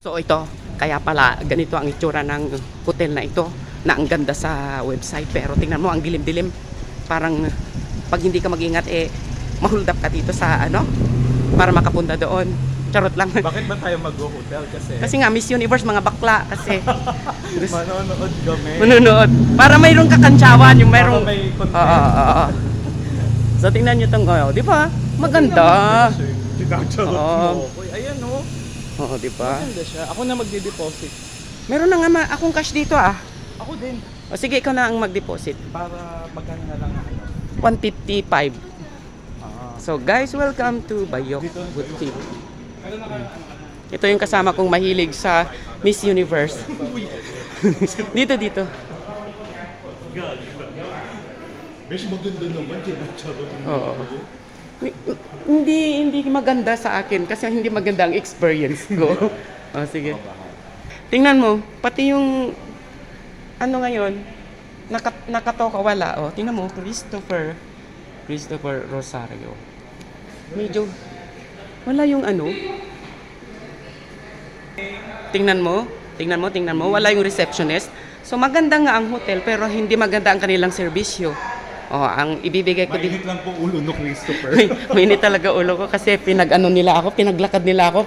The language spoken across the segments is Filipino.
So ito, kaya pala ganito ang itsura ng hotel na ito na ang ganda sa website, pero tingnan mo ang dilim-dilim. Parang pag hindi ka mag-ingat hold up ka dito sa para makapunta doon. Charot lang. Bakit ba tayo mag-hotel? Kasi nga Miss Universe mga bakla kasi Manonood kami. manunood. Para mayroong kakantsawan, yung mayroong Para may content. Oo. So tingnan niyo tong di ba? Maganda. Pinagcharot Oo. mo. Uy, ayan o. Oo, di ba? Maganda siya. Ako na magde-deposit. Meron na nga akong cash dito Ako din. O sige, ikaw na ang mag-deposit. Para magkano na lang ako. 155. Ah. So guys, welcome to Bayok Dito. Boutique. Ito yung kasama kong mahilig sa Miss Universe. dito. Besh, maganda naman. Pinagcharot mo. Oo. Hindi maganda sa akin kasi hindi maganda ang experience ko. O sige. Tingnan mo, pati yung ngayon, nakatoka wala. O, tingnan mo, Christopher Rosario. Medyo wala yung Tingnan mo, wala yung receptionist. So maganda nga ang hotel pero hindi maganda ang kanilang serbisyo. Ang ibibigay ko Mainit lang po ulo no Christopher. Mainit talaga ulo ko kasi pinaglakad nila ako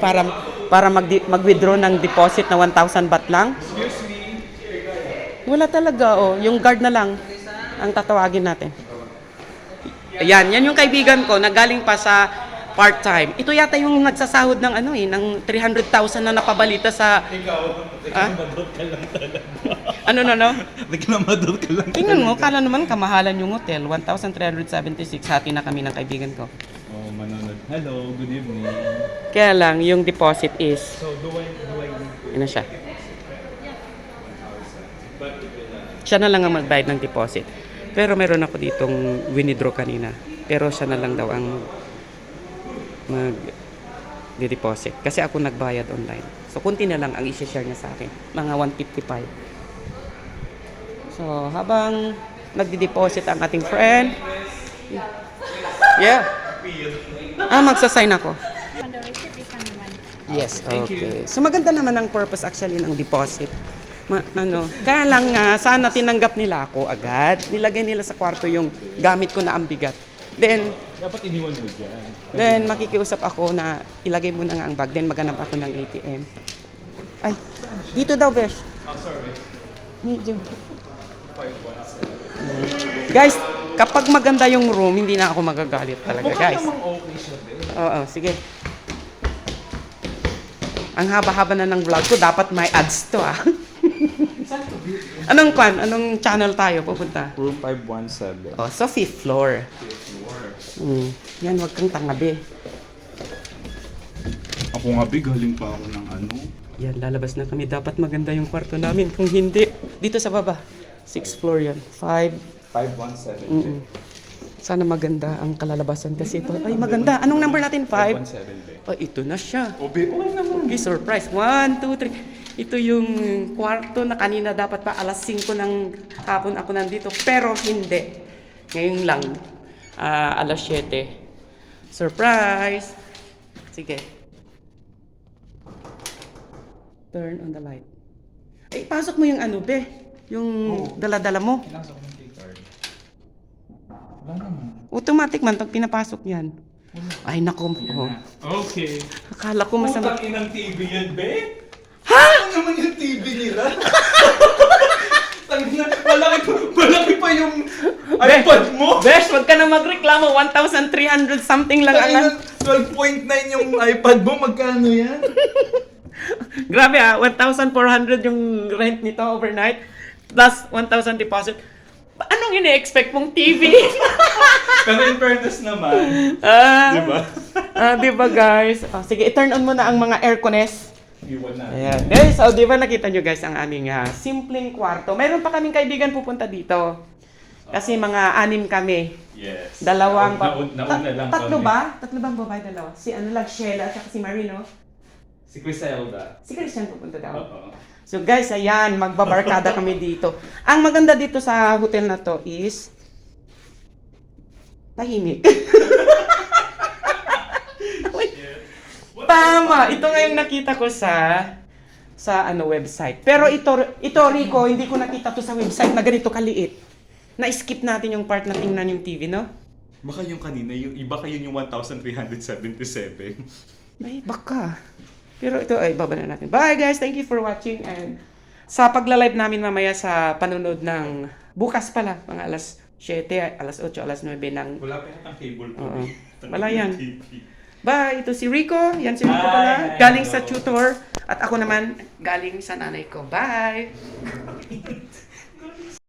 para mag-withdraw ng deposit na 1,000 baht lang. Excuse me. Wala talaga, yung guard na lang ang tatawagin natin. Yan yung kaibigan ko na galing pa sa part-time. Ito yata yung nagsasahod ng ng 300,000 na napabalita sa Ikaw, nagkamadot ka lang talaga. Nagkamadot ka lang. Tingnan mo, kala naman kamahalan yung hotel, 1,376 hati na kami ng kaibigan ko. Oh, manonood. Hello, good evening. Kaya lang yung deposit is So, do I need to... siya. Siya na lang ang magbayad ng deposit. Pero meron ako ditong winidraw kanina. Pero siya na lang daw ang mag-deposit. Kasi ako nagbayad online. So, kunti na lang ang i-share niya sa akin. Mga 155. So, habang nagde-deposit ang ating friend. Yeah. Magsasign ako. On the receipt, isa naman. Yes, Thank okay. So maganda naman ang purpose actually ng deposit. Kaya lang sana tinanggap nila ako agad. Nilagay nila sa kwarto yung gamit ko na ang bigat. Dapat iniwan mo dyan. Then makikiusap ako na ilagay mo na nga ang bag. Then maghanap ako ng ATM. Ay, dito daw, Besh. Sorry. Medyo. Guys, kapag maganda yung room, hindi na ako magagalit talaga, guys. Okay siya din. Oo, sige. Ang haba-haba na ng vlog ko, dapat may ads to Anong channel tayo pupunta? Room 517. So 5th floor. Yan, wag kang tangabi. Ako nga, galing pa ako ng Yan, lalabas na kami. Dapat maganda yung kwarto namin. Kung hindi, dito sa baba. 6th floor yan. 517. Sana maganda ang kalalabasan kasi ito. Ay, maganda. Anong number natin? 5? 517. Ito na siya. Okay naman. Okay, surprise. 1, 2, 3. Ito yung kwarto na kanina dapat pa alas 5 ng hapon ako nandito. Pero hindi. Ngayon lang. Alas 7. Surprise! Sige. Turn on the light. Pasok mo yung yung dala-dala mo. Pinasok ng key card. Wala naman. Automatic man pag pinapasok yan. Ay, naku. Okay. Akala ko masama. Putang inang TV yan, be? Ha? Ano naman yung TV nila? Malaki pa yung iPad mo. Besh, wag ka na magreklamo. 1,300 something lang ang 12.9 yung iPad mo, magkano yan? Grabe 1,400 yung rent nito overnight. Plus 1,000 deposit. Anong ini-expect mong TV? Pero in fairness naman, diba? Diba guys? Sige, i-turn on mo na ang mga aircones. Iwan na. Ayan. Guys, diba nakita nyo guys ang aming simpleng kwarto. Meron pa kaming kaibigan pupunta dito. Kasi mga 6 kami. Yes. Dalawang Nauna lang tatlo kami. ba? Tatlo bang babae? Dalawa? Si Sheila at si Marino. Si Criselda. Si Christian pupunta daw. Oo. So guys, ayan, magbabarkada kami dito. Ang maganda dito sa hotel na to is tahimik. Tama, ito nga yung nakita ko sa sa website. Pero ito Rico, hindi ko nakita to sa website na ganito kaliit. Na-skip natin yung part na tingnan yung TV, no? Baka yung kanina, yung iba kayo yung 1,377. Ay, baka. Pero ito, ay, baba na natin. Bye guys! Thank you for watching and sa pagla-live namin mamaya sa panunod ng bukas pala, mga alas 7, alas 8, alas 9 ng... Wala pa yatang cable to. Oo. Wala yan. Bye! Ito si Rico. Yan si Rico pala. Galing sa tutor. At ako naman, galing sa nanay ko. Bye!